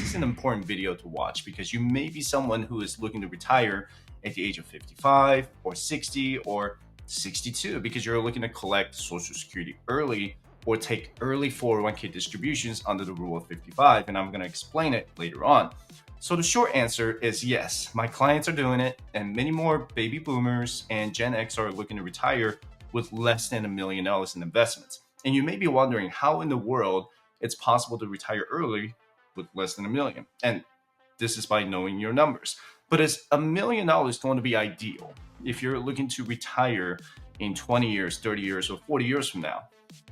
is an important video to watch because you may be someone who is looking to retire at the age of 55 or 60 or 62 because you're looking to collect Social Security early or take early 401k distributions under the rule of 55. And I'm going to explain it later on. So the short answer is yes, my clients are doing it, and many more baby boomers and Gen X are looking to retire with less than $1 million in investments. And you may be wondering how in the world it's possible to retire early with less than $1 million. And this is by knowing your numbers. But is $1 million going to be ideal if you're looking to retire in 20 years, 30 years, or 40 years from now?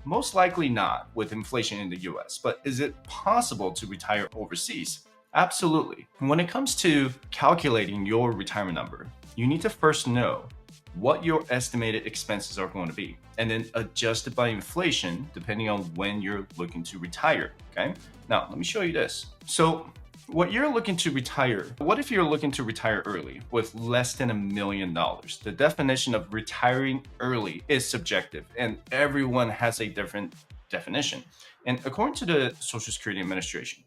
Most likely not with inflation in the US, but is it possible to retire overseas? Absolutely. When it comes to calculating your retirement number, you need to first know what your estimated expenses are going to be, and then adjust it by inflation depending on when you're looking to retire, okay? Now, let me show you this. So what you're looking to retire, what if you're looking to retire early with less than $1 million? The definition of retiring early is subjective, and everyone has a different definition. And according to the Social Security Administration,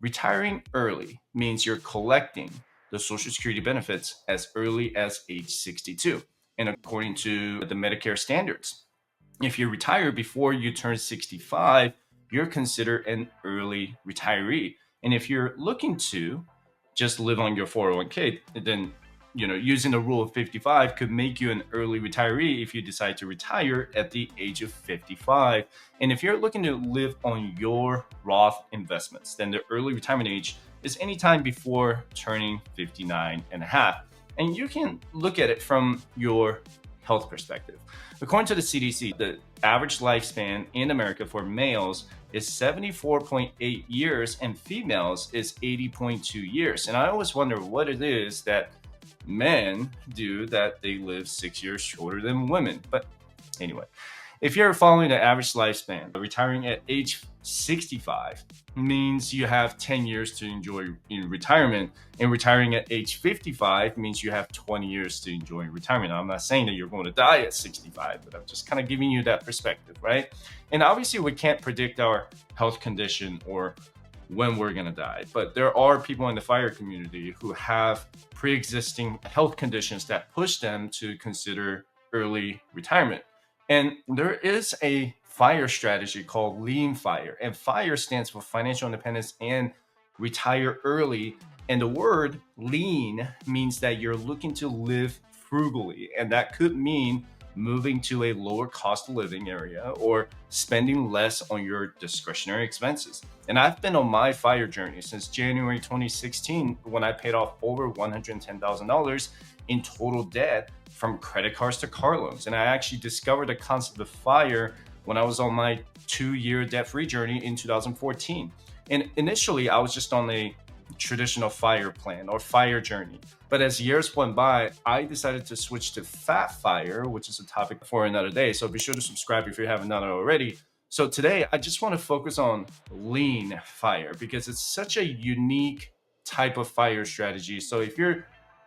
retiring early means you're collecting the Social Security benefits as early as age 62. And according to the Medicare standards, if you retire before you turn 65, you're considered an early retiree. And if you're looking to just live on your 401k, then using the rule of 55 could make you an early retiree if you decide to retire at the age of 55. And if you're looking to live on your Roth investments, then the early retirement age is anytime before turning 59 and a half. And you can look at it from your health perspective. According to the CDC, the average lifespan in America for males is 74.8 years and females is 80.2 years. And I always wonder what it is that men do that they live 6 years shorter than women. But anyway, if you're following the average lifespan, retiring at age 65 means you have 10 years to enjoy in retirement, and retiring at age 55 means you have 20 years to enjoy in retirement. Now, I'm not saying that you're going to die at 65, but I'm just kind of giving you that perspective, right? And obviously we can't predict our health condition or when we're going to die, but there are people in the FIRE community who have pre-existing health conditions that push them to consider early retirement. And there is a FIRE strategy called Lean FIRE, and FIRE stands for Financial Independence and Retire Early. And the word lean means that you're looking to live frugally, and that could mean moving to a lower cost of living area or spending less on your discretionary expenses. And I've been on my FIRE journey since January 2016 when I paid off over $110,000 in total debt from credit cards to car loans. And I actually discovered the concept of FIRE when I was on my 2-year debt-free journey in 2014. And initially, I was just on a traditional FIRE plan or FIRE journey. But as years went by, I decided to switch to Fat FIRE, which is a topic for another day. So be sure to subscribe if you haven't done it already. So today, I just want to focus on Lean FIRE because it's such a unique type of FIRE strategy. So if you're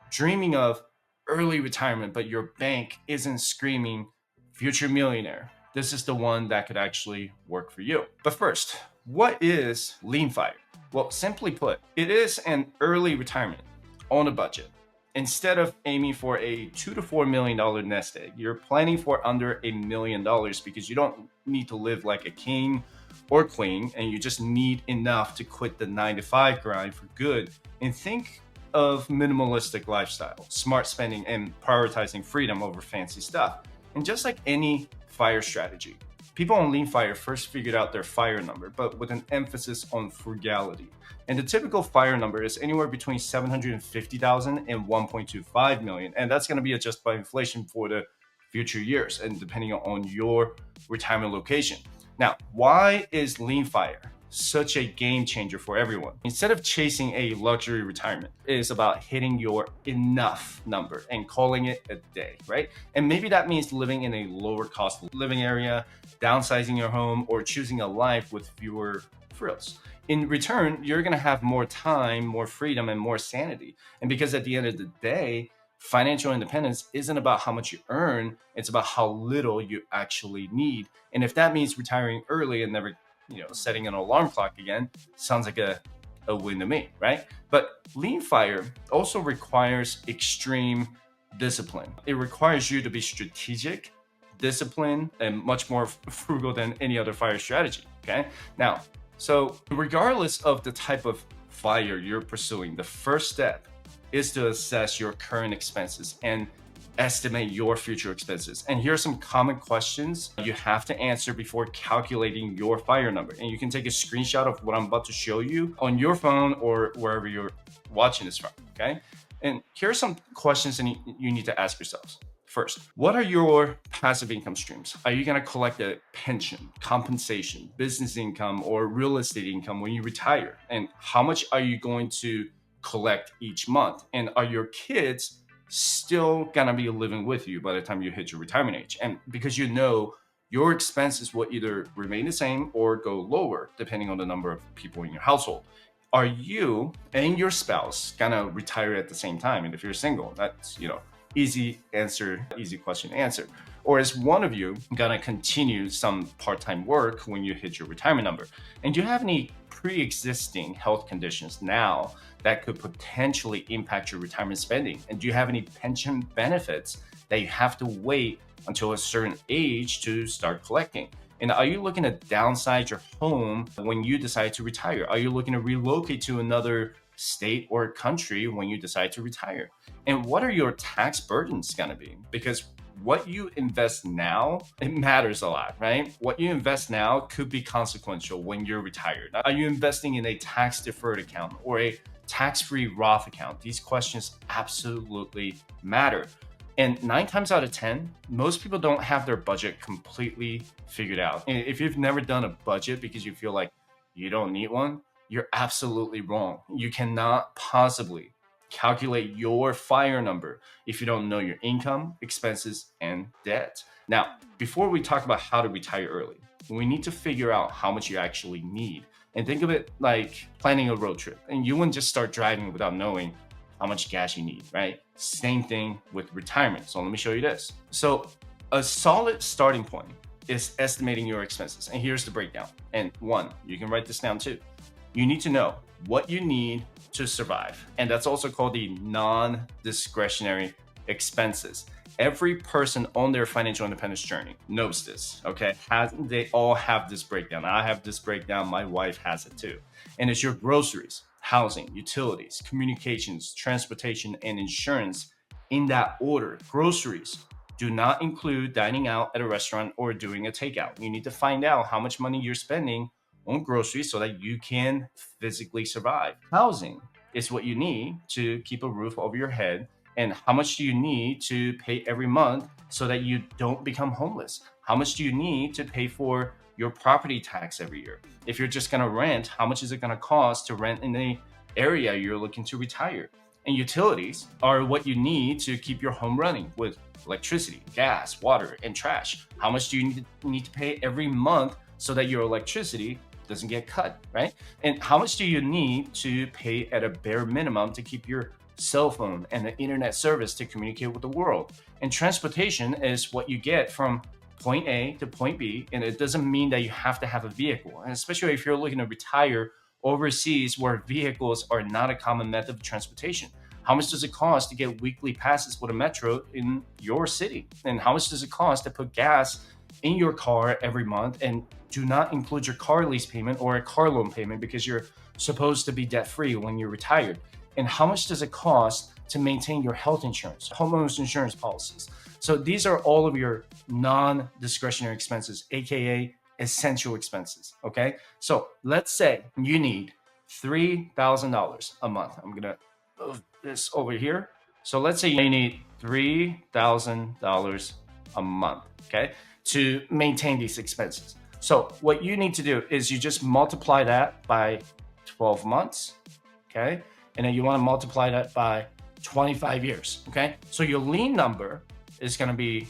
dreaming of early retirement, but your bank isn't screaming future millionaire, this is the one that could actually work for you. But first, what is Lean FIRE? Well, simply put, it is an early retirement on a budget. Instead of aiming for a $2 to $4 million nest egg, you're planning for under $1 million because you don't need to live like a king or queen, and you just need enough to quit the 9-to-5 grind for good and think of minimalistic lifestyle, smart spending, and prioritizing freedom over fancy stuff. And just like any FIRE strategy, people on Lean FIRE first figured out their FIRE number, but with an emphasis on frugality. And the typical FIRE number is anywhere between $750,000 and $1.25 million. And that's going to be adjusted by inflation for the future years and depending on your retirement location. Now, why is Lean FIRE such a game changer for everyone? Instead of chasing a luxury retirement, it is about hitting your enough number and calling it a day, right? And maybe that means living in a lower cost of living area, downsizing your home, or choosing a life with fewer frills. In return, you're going to have more time, more freedom, and more sanity. And because at the end of the day, financial independence isn't about how much you earn, it's about how little you actually need. And if that means retiring early and never setting an alarm clock again, sounds like a a win to me, right? But lean fire also requires extreme discipline. It requires you to be strategic, disciplined, and much more frugal than any other fire strategy. Okay. Now, so regardless of the type of fire you're pursuing, the first step is to assess your current expenses and estimate your future expenses. And here are some common questions you have to answer before calculating your fire number. And you can take a screenshot of what I'm about to show you on your phone or wherever you're watching this from, okay? And here are some questions that you need to ask yourselves. First, what are your passive income streams? Are you going to collect a pension, compensation, business income, or real estate income when you retire? And how much are you going to collect each month? And are your kids still gonna be living with you by the time you hit your retirement age? And because you know your expenses will either remain the same or go lower depending on the number of people in your household. Are you and your spouse gonna retire at the same time? And if you're single, that's easy question to answer. Or is one of you gonna continue some part-time work when you hit your retirement number? And do you have any pre-existing health conditions now that could potentially impact your retirement spending? And do you have any pension benefits that you have to wait until a certain age to start collecting? And are you looking to downsize your home when you decide to retire? Are you looking to relocate to another state or country when you decide to retire? And what are your tax burdens going to be? Because what you invest now, it matters a lot, right? What you invest now could be consequential when you're retired. Are you investing in a tax deferred account or a tax-free Roth account? These questions absolutely matter. And 9 times out of 10, most people don't have their budget completely figured out. And if you've never done a budget because you feel like you don't need one, you're absolutely wrong. You cannot possibly calculate your fire number if you don't know your income, expenses, and debt. Now, before we talk about how to retire early, we need to figure out how much you actually need. And think of it like planning a road trip. And you wouldn't just start driving without knowing how much gas you need, right? Same thing with retirement. So let me show you this. So a solid starting point is estimating your expenses. And here's the breakdown. And one, you can write this down too. You need to know what you need to survive. And that's also called the non-discretionary expenses. Every person on their financial independence journey knows this, okay? They all have this breakdown. I have this breakdown. My wife has it too. And it's your groceries, housing, utilities, communications, transportation, and insurance in that order. Groceries do not include dining out at a restaurant or doing a takeout. You need to find out how much money you're spending on groceries so that you can physically survive. Housing is what you need to keep a roof over your head. And how much do you need to pay every month so that you don't become homeless? How much do you need to pay for your property tax every year? If you're just going to rent, how much is it going to cost to rent in the area you're looking to retire? And utilities are what you need to keep your home running with electricity, gas, water, and trash. How much do you need to pay every month so that your electricity doesn't get cut, right? And how much do you need to pay at a bare minimum to keep your cell phone and the internet service to communicate with the world? And transportation is what you get from point A to point B, and it doesn't mean that you have to have a vehicle. And especially if you're looking to retire overseas where vehicles are not a common method of transportation. How much does it cost to get weekly passes with a metro in your city? And how much does it cost to put gas in your car every month? And do not include your car lease payment or a car loan payment because you're supposed to be debt-free when you're retired. And how much does it cost to maintain your health insurance, homeowners insurance policies? So these are all of your non-discretionary expenses, AKA essential expenses, okay? So let's say you need $3,000 a month. I'm gonna move this over here. So let's say you need $3,000 a month, okay, to maintain these expenses. So what you need to do is you just multiply that by 12 months, okay? And then you want to multiply that by 25 years, okay? So your lean number is going to be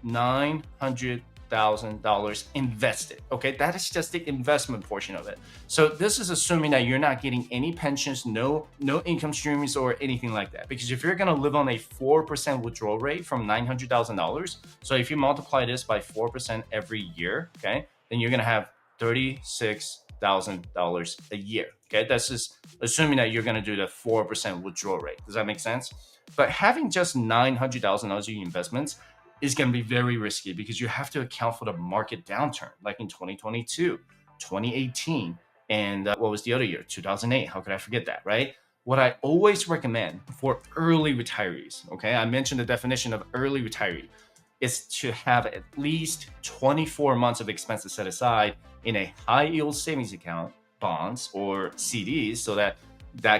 $900,000 invested, okay? That is just the investment portion of it. So this is assuming that you're not getting any pensions, no income streams or anything like that. Because if you're going to live on a 4% withdrawal rate from $900,000, so if you multiply this by 4% every year, okay, then you're going to have $36 $900,000 a year. Okay, that's just assuming that you're going to do the 4% withdrawal rate. Does that make sense? But having just $900,000 in investments is going to be very risky because you have to account for the market downturn, like in 2022, 2018, and what was the other year? 2008. How could I forget that, right? What I always recommend for early retirees, okay, I mentioned the definition of early retiree, is to have at least 24 months of expenses set aside in a high yield savings account, bonds, or CDs, so that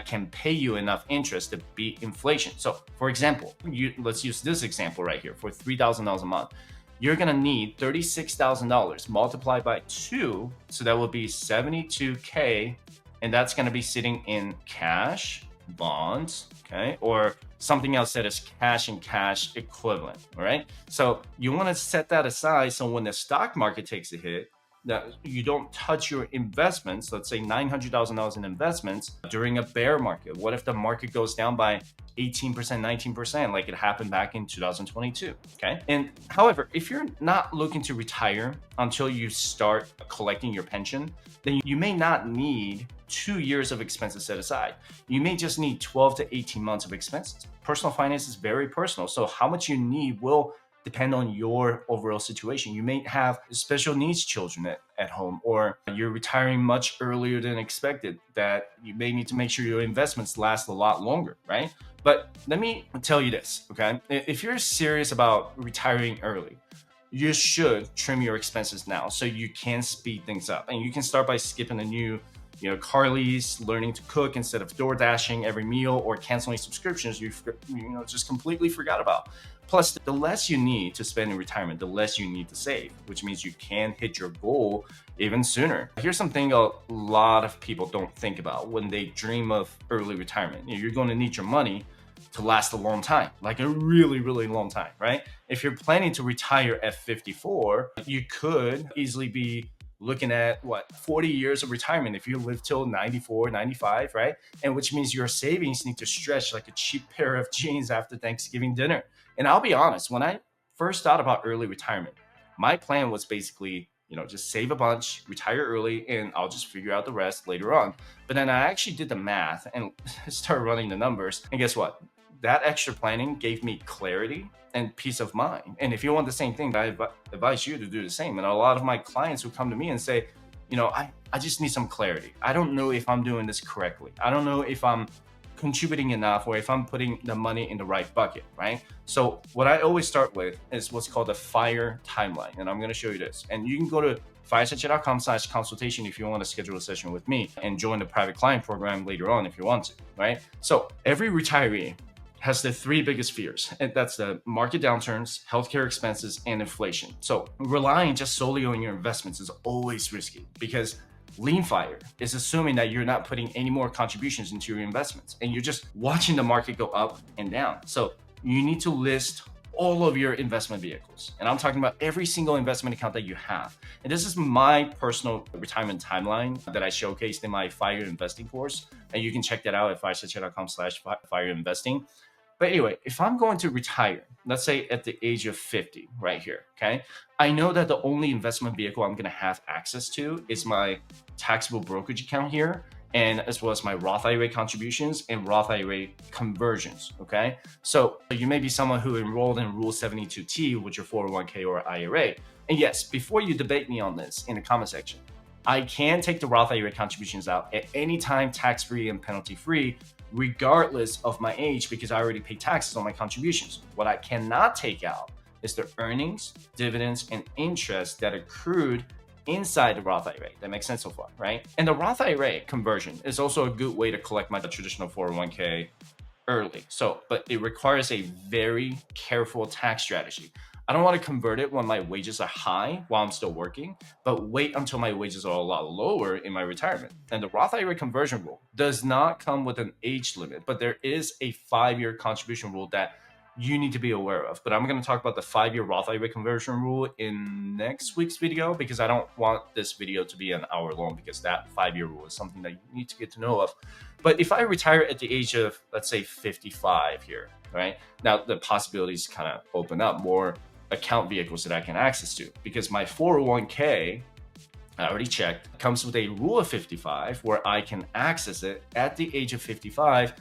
can pay you enough interest to beat inflation. So, for example, let's use this example right here. For $3,000 a month, you're gonna need $36,000 multiplied by 2, so that will be 72K, and that's gonna be sitting in cash, bonds, okay, or something else that is cash and cash equivalent. All right. So you want to set that aside so when the stock market takes a hit, that you don't touch your investments, let's say $900,000 in investments during a bear market. What if the market goes down by 18%, 19%, like it happened back in 2022? Okay. And however, if you're not looking to retire until you start collecting your pension, then you may not need 2 years of expenses set aside. You may just need 12 to 18 months of expenses. Personal finance is very personal. So how much you need will depend on your overall situation. You may have special needs children at home, or you're retiring much earlier than expected, that you may need to make sure your investments last a lot longer, right? But let me tell you this, okay? If you're serious about retiring early, you should trim your expenses now so you can speed things up. And you can start by skipping a new car lease, learning to cook instead of door dashing every meal, or canceling subscriptions you just completely forgot about. Plus, the less you need to spend in retirement, the less you need to save, which means you can hit your goal even sooner. Here's something a lot of people don't think about when they dream of early retirement. You're going to need your money to last a long time, like a really, really long time, right? If you're planning to retire at 54, you could easily be looking at 40 years of retirement if you live till 94, 95, right? And which means your savings need to stretch like a cheap pair of jeans after Thanksgiving dinner. And I'll be honest, when I first thought about early retirement, my plan was basically, just save a bunch, retire early, and I'll just figure out the rest later on. But then I actually did the math and started running the numbers. And guess what? That extra planning gave me clarity and peace of mind. And if you want the same thing, I advise you to do the same. And a lot of my clients who come to me and say, I just need some clarity. I don't know if I'm doing this correctly. I don't know if I'm contributing enough or if I'm putting the money in the right bucket, right? So what I always start with is what's called a FIRE timeline. And I'm going to show you this. And you can go to firesuccess.com/consultation if you want to schedule a session with me and join the private client program later on if you want to, right? So every retiree has the 3 biggest fears, and that's the market downturns, healthcare expenses, and inflation. So relying just solely on your investments is always risky because lean fire is assuming that you're not putting any more contributions into your investments and you're just watching the market go up and down. So you need to list all of your investment vehicles. And I'm talking about every single investment account that you have. And this is my personal retirement timeline that I showcased in my FIRE investing course. And you can check that out at firesuccess.com/FIRE investing. But anyway, if I'm going to retire, let's say at the age of 50 right here, okay? I know that the only investment vehicle I'm going to have access to is my taxable brokerage account here, and as well as my Roth IRA contributions and Roth IRA conversions, okay? So you may be someone who enrolled in Rule 72T with your 401k or IRA. And yes, before you debate me on this in the comment section, I can take the Roth IRA contributions out at any time, tax-free and penalty-free, regardless of my age, because I already pay taxes on my contributions. What I cannot take out is the earnings, dividends, and interest that accrued inside the Roth IRA. That makes sense so far, right? And the Roth IRA conversion is also a good way to collect my traditional 401k early. But it requires a very careful tax strategy. I don't want to convert it when my wages are high while I'm still working, but wait until my wages are a lot lower in my retirement. And the Roth IRA conversion rule does not come with an age limit, but there is a 5-year contribution rule that you need to be aware of. But I'm going to talk about the 5-year Roth IRA conversion rule in next week's video, because I don't want this video to be an hour long, because that 5-year rule is something that you need to get to know of. But if I retire at the age of, let's say 55 here, right? Now the possibilities kind of open up, more account vehicles that I can access to, because my 401k I already checked. It comes with a rule of 55 where I can access it at the age of 55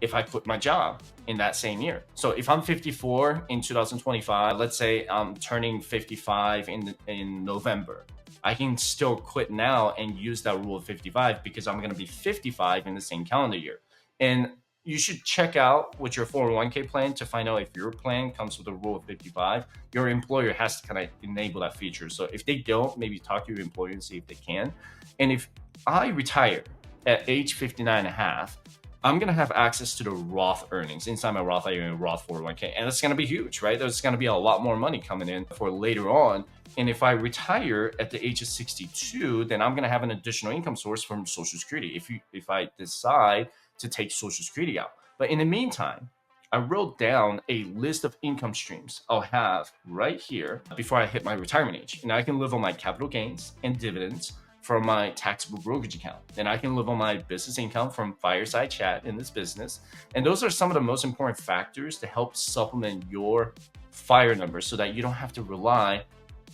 if I quit my job in that same year. So if I'm 54 in 2025, let's say I'm turning 55 in November, I can still quit now and use that rule of 55 because I'm going to be 55 in the same calendar year. And you should check out with your 401k plan to find out if your plan comes with a rule of 55. Your employer has to kind of enable that feature. So if they don't, maybe talk to your employer and see if they can. And if I retire at age 59 and a half, I'm going to have access to the Roth earnings inside my Roth IRA and Roth 401k. And it's going to be huge, right? There's going to be a lot more money coming in for later on. And if I retire at the age of 62, then I'm going to have an additional income source from Social Security if I decide to take Social Security out. But in the meantime, I wrote down a list of income streams I'll have right here before I hit my retirement age. And I can live on my capital gains and dividends from my taxable brokerage account. And I can live on my business income from Fireside Chat in this business. And those are some of the most important factors to help supplement your FIRE number so that you don't have to rely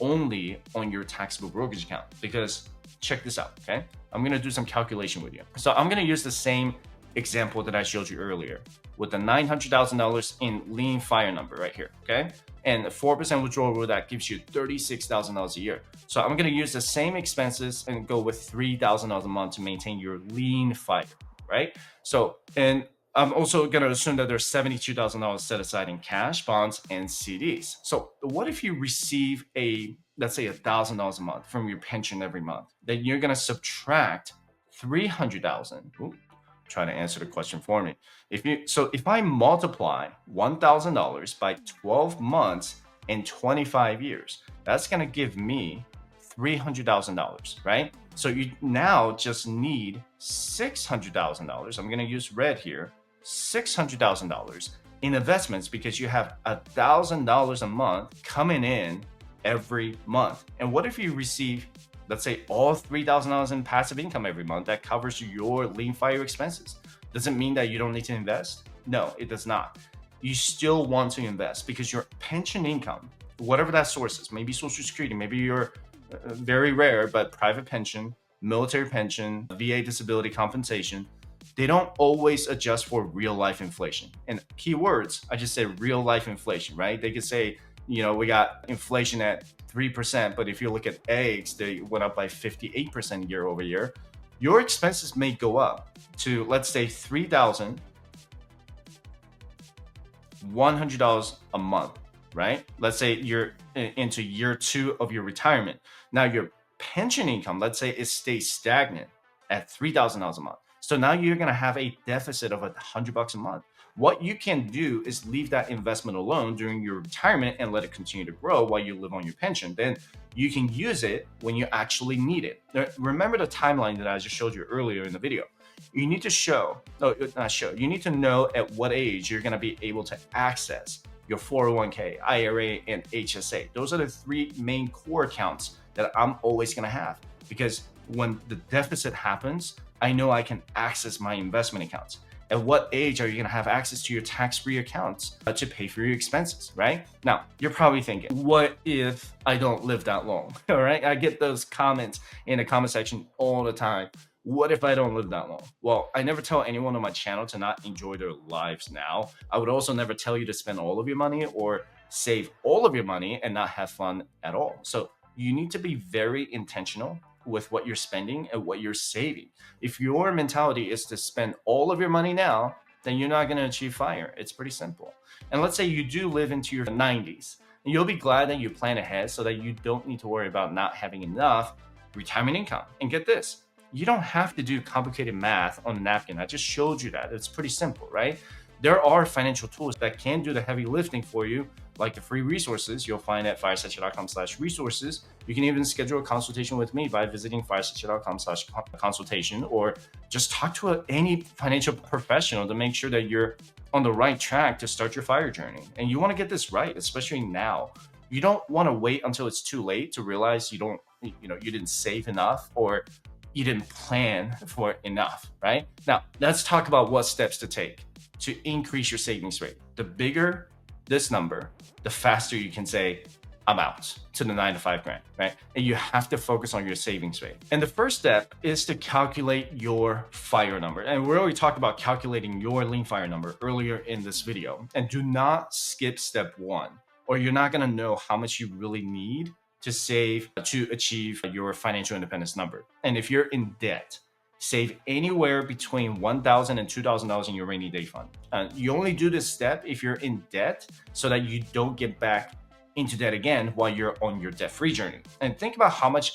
only on your taxable brokerage account. Because check this out, okay? I'm gonna do some calculation with you. So I'm gonna use the same example that I showed you earlier with the $900,000 in lean FIRE number right here, okay? And the 4% withdrawal rule that gives you $36,000 a year. So I'm gonna use the same expenses and go with $3,000 a month to maintain your lean FIRE, right? So, and I'm also gonna assume that there's $72,000 set aside in cash, bonds, and CDs. So what if you receive let's say $1,000 a month from your pension every month? Then you're gonna subtract $300,000. Try to answer the question for me. If I multiply $1,000 by 12 months and 25 years, that's going to give me $300,000, right? So you now just need $600,000. I'm going to use red here, $600,000 in investments because you have $1,000 a month coming in every month. And what if you receive, let's say, all $3,000 in passive income every month that covers your lean FIRE expenses? Does it mean that you don't need to invest? No, it does not. You still want to invest because your pension income, whatever that source is, maybe Social Security, maybe your very rare but private pension, military pension, VA disability compensation, they don't always adjust for real life inflation. And keywords, I just say real life inflation, right? They could say, we got inflation at 3%, but if you look at eggs, they went up by 58% year over year. Your expenses may go up to, let's say, $3,100 a month, right? Let's say you're into year 2 of your retirement. Now your pension income, let's say it stays stagnant at $3,000 a month. So now you're going to have a deficit of $100 a month. What you can do is leave that investment alone during your retirement and let it continue to grow while you live on your pension. Then you can use it when you actually need it. Now, remember the timeline that I just showed you earlier in the video. You need to you need to know at what age you're going to be able to access your 401k, IRA, and HSA. Those are the 3 main core accounts that I'm always going to have because when the deficit happens, I know I can access my investment accounts. At what age are you going to have access to your tax-free accounts to pay for your expenses, right? Now, you're probably thinking, what if I don't live that long? All right. I get those comments in the comment section all the time. What if I don't live that long? Well, I never tell anyone on my channel to not enjoy their lives now. I would also never tell you to spend all of your money or save all of your money and not have fun at all. So you need to be very intentional with what you're spending and what you're saving. If your mentality is to spend all of your money now, then you're not going to achieve FIRE. It's pretty simple. And let's say you do live into your 90s, and you'll be glad that you plan ahead so that you don't need to worry about not having enough retirement income. And get this, you don't have to do complicated math on a napkin. I just showed you that. It's pretty simple, right? There are financial tools that can do the heavy lifting for you, like the free resources you'll find at firesidechat.com/resources. You can even schedule a consultation with me by visiting firesidechat.com/consultation, or just talk to any financial professional to make sure that you're on the right track to start your FIRE journey. And you want to get this right, especially now. You don't want to wait until it's too late to realize you didn't save enough or you didn't plan for enough, right? Now, let's talk about what steps to take to increase your savings rate. The bigger this number, the faster you can say, I'm out to the 9 to 5 grind, right? And you have to focus on your savings rate. And the first step is to calculate your FIRE number. And we already talked about calculating your lean FIRE number earlier in this video. And do not skip step 1, or you're not gonna know how much you really need to save to achieve your financial independence number. And if you're in debt, save anywhere between $1,000 and $2,000 in your rainy day fund. You only do this step if you're in debt so that you don't get back into debt again while you're on your debt-free journey. And think about how much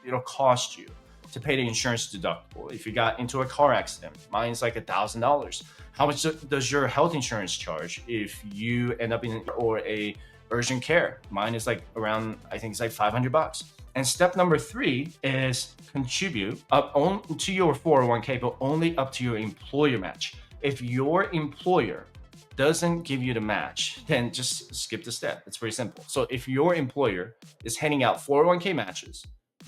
it'll cost you to pay the insurance deductible. If you got into a car accident, mine's like $1,000. How much does your health insurance charge if you end up in or a urgent care? Mine is like around, I think it's like $500. And step number 3 is contribute up to your 401k, but only up to your employer match. If your employer doesn't give you the match, then just skip the step. It's pretty simple. So if your employer is handing out 401k matches,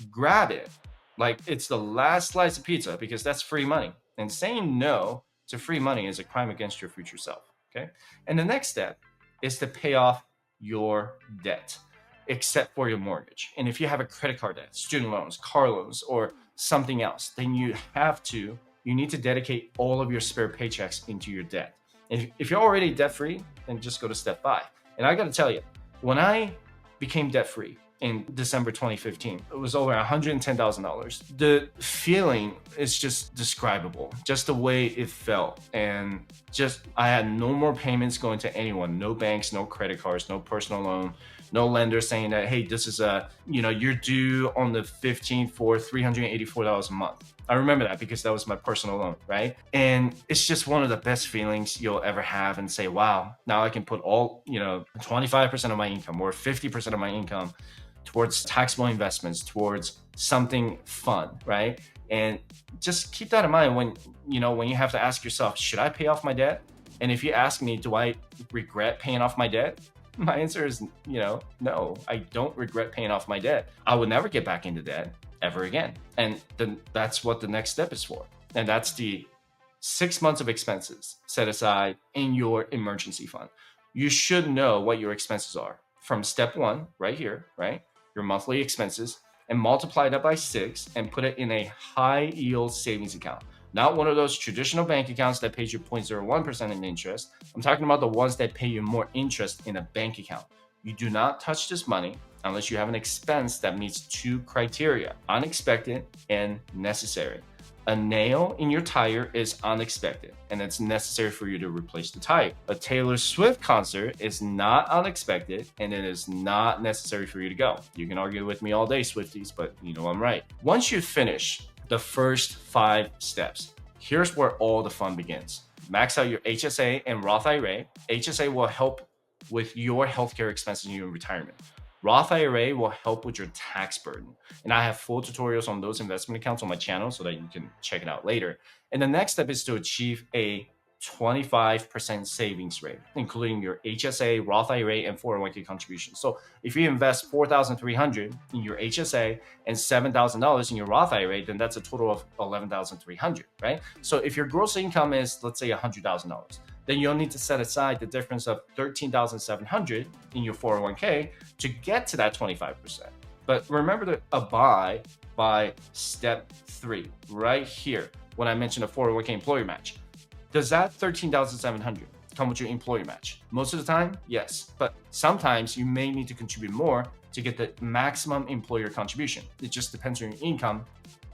grab it like it's the last slice of pizza, because that's free money. And saying no to free money is a crime against your future self, okay? And the next step is to pay off your debt, except for your mortgage. And if you have a credit card debt, student loans, car loans, or something else, then you need to dedicate all of your spare paychecks into your debt. If you're already debt-free, then just go to step 5. And I gotta tell you, when I became debt-free in December 2015, it was over $110,000. The feeling is just describable, just the way it felt. And just, I had no more payments going to anyone, no banks, no credit cards, no personal loan, no lender saying that, hey, this is you're due on the 15th for $384 a month. I remember that because that was my personal loan, right? And it's just one of the best feelings you'll ever have, and say, wow, now I can put 25% of my income or 50% of my income towards taxable investments, towards something fun, right? And just keep that in mind when you have to ask yourself, should I pay off my debt? And if you ask me, do I regret paying off my debt? My answer is, no, I don't regret paying off my debt. I would never get back into debt ever again. And then that's what the next step is for. And that's the 6 months of expenses set aside in your emergency fund. You should know what your expenses are from step 1 right here, right? Your monthly expenses, and multiply that by 6 and put it in a high yield savings account. Not one of those traditional bank accounts that pays you 0.01% in interest. I'm talking about the ones that pay you more interest in a bank account. You do not touch this money unless you have an expense that meets 2 criteria: unexpected and necessary. A nail in your tire is unexpected, and it's necessary for you to replace the tire. A Taylor Swift concert is not unexpected, and it is not necessary for you to go. You can argue with me all day, Swifties, but you know I'm right. Once you finish the first 5 steps, here's where all the fun begins. Max out your HSA and Roth IRA. HSA will help with your healthcare expenses in your retirement. Roth IRA will help with your tax burden. And I have full tutorials on those investment accounts on my channel so that you can check it out later. And the next step is to achieve a 25% savings rate, including your HSA, Roth IRA, and 401k contributions. So if you invest $4,300 in your HSA and $7,000 in your Roth IRA, then that's a total of $11,300, right? So if your gross income is, let's say, $100,000, then you'll need to set aside the difference of $13,700 in your 401k to get to that 25%. But remember to abide by step 3 right here when I mentioned a 401k employer match. Does that $13,700 come with your employer match? Most of the time, yes. But sometimes you may need to contribute more to get the maximum employer contribution. It just depends on your income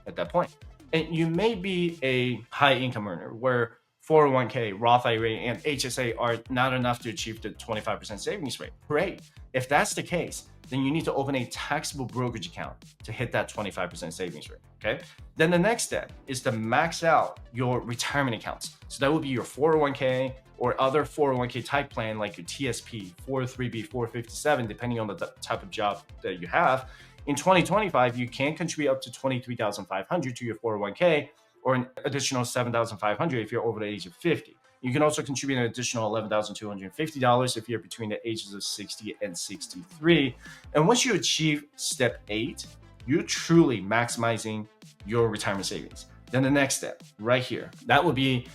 at that point. And you may be a high income earner where 401k, Roth IRA, and HSA are not enough to achieve the 25% savings rate. Great. If that's the case, then you need to open a taxable brokerage account to hit that 25% savings rate, okay? Then the next step is to max out your retirement accounts. So that would be your 401k or other 401k type plan like your TSP, 403b, 457, depending on the type of job that you have. In 2025, you can contribute up to $23,500 to your 401k, or an additional $7,500 if you're over the age of 50. You can also contribute an additional $11,250 if you're between the ages of 60 and 63. And once you achieve step 8, you're truly maximizing your retirement savings. Then the next step right here, that would be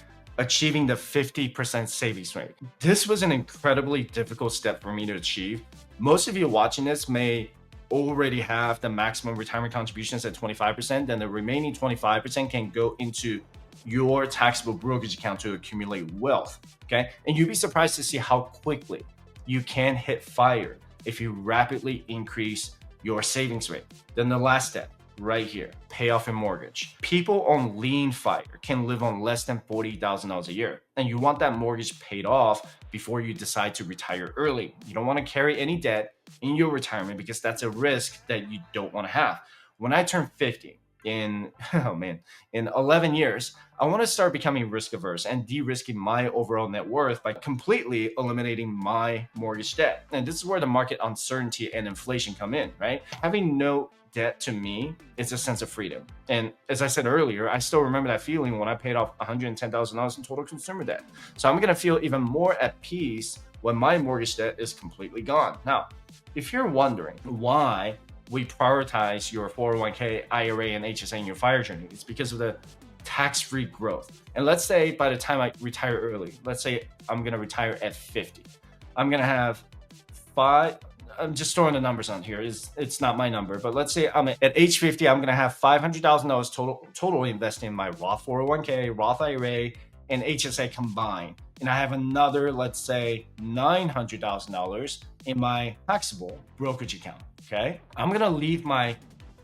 achieving the 50% savings rate. This was an incredibly difficult step for me to achieve. Most of you watching this may already have the maximum retirement contributions at 25%, then the remaining 25% can go into your taxable brokerage account to accumulate wealth. Okay. And you'd be surprised to see how quickly you can hit fire if you rapidly increase your savings rate. Then the last step, right here, pay off your mortgage. People on lean fire can live on less than $40,000 a year, and you want that mortgage paid off before you decide to retire early. You don't want to carry any debt in your retirement because that's a risk that you don't want to have. When I turn 50 in 11 years, I want to start becoming risk averse and de-risking my overall net worth by completely eliminating my mortgage debt. And this is where the market uncertainty and inflation come in, right? Having no debt to me is a sense of freedom. And as I said earlier, I still remember that feeling when I paid off $110,000 in total consumer debt. So I'm going to feel even more at peace when my mortgage debt is completely gone. Now, if you're wondering why we prioritize your 401k, IRA, and HSA in your FIRE journey, it's because of the tax-free growth. And let's say by the time I retire early, let's say I'm going to retire at 50, I'm going to have I'm just throwing the numbers on here. It's not my number, but let's say I'm at age 50, I'm going to have $500,000 total invested in my Roth 401k, Roth IRA, and HSA combined. And I have another, let's say $900,000 in my taxable brokerage account. Okay. I'm going to leave my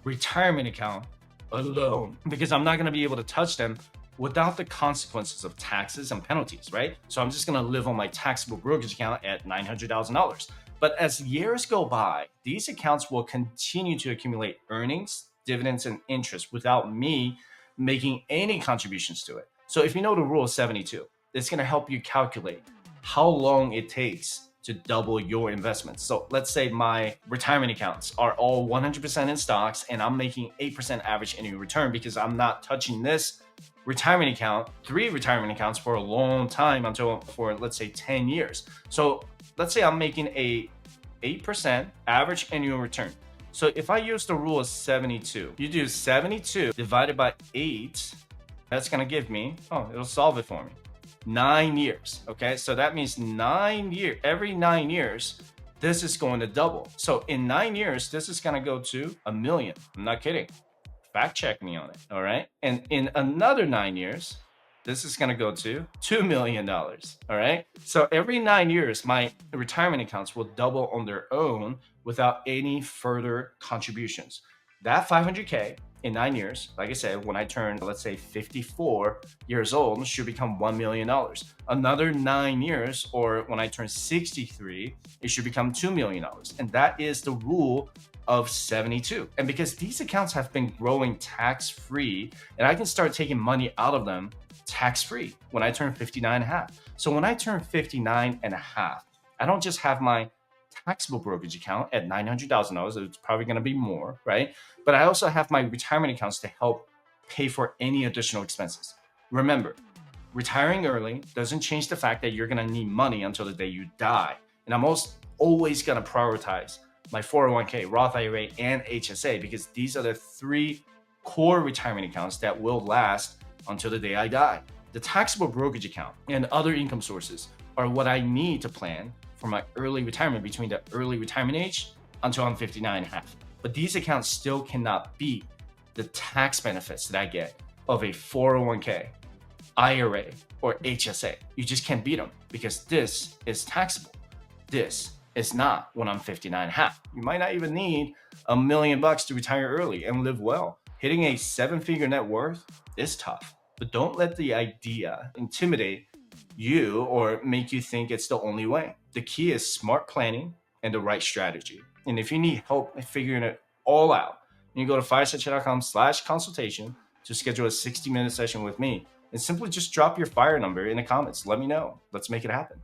retirement account alone because I'm not going to be able to touch them without the consequences of taxes and penalties, right? So I'm just going to live on my taxable brokerage account at $900,000. But as years go by, these accounts will continue to accumulate earnings, dividends, and interest without me making any contributions to it. So if you know the rule of 72, it's going to help you calculate how long it takes to double your investments. So let's say my retirement accounts are all 100% in stocks and I'm making 8% average annual return because I'm not touching this retirement account, 3 retirement accounts for a long time for let's say 10 years. So let's say I'm making a 8% average annual return. So if I use the rule of 72, you do 72 divided by 8, that's going to give me, it'll solve it for me, 9 years. Okay. So that means 9 years, every 9 years, this is going to double. So in 9 years, this is going to go to $1 million. I'm not kidding. Fact check me on it. All right. And in another 9 years, this is going to go to $2 million. All right. So every 9 years, my retirement accounts will double on their own without any further contributions. That 500K in 9 years, like I said, when I turn, let's say 54 years old, should become $1 million. Another 9 years, or when I turn 63, it should become $2 million. And that is the rule of 72. And because these accounts have been growing tax-free, and I can start taking money out of them tax-free when I turn 59 and a half. So when I turn 59 and a half, I don't just have my taxable brokerage account at $900,000. It's probably going to be more, right? But I also have my retirement accounts to help pay for any additional expenses. Remember, retiring early doesn't change the fact that you're going to need money until the day you die. And I'm always going to prioritize my 401k, Roth IRA, and HSA because these are the 3 core retirement accounts that will last until the day I die. The taxable brokerage account and other income sources are what I need to plan for my early retirement between the early retirement age until I'm 59 and a half. But these accounts still cannot beat the tax benefits that I get of a 401k, IRA, or HSA. You just can't beat them because this is taxable. This is not when I'm 59 and a half. You might not even need $1 million to retire early and live well. Hitting a 7-figure net worth is tough, but don't let the idea intimidate you or make you think it's the only way. The key is smart planning and the right strategy. And if you need help figuring it all out, you go to firesightchat.com/consultation to schedule a 60-minute session with me and simply just drop your FIRE number in the comments. Let me know. Let's make it happen.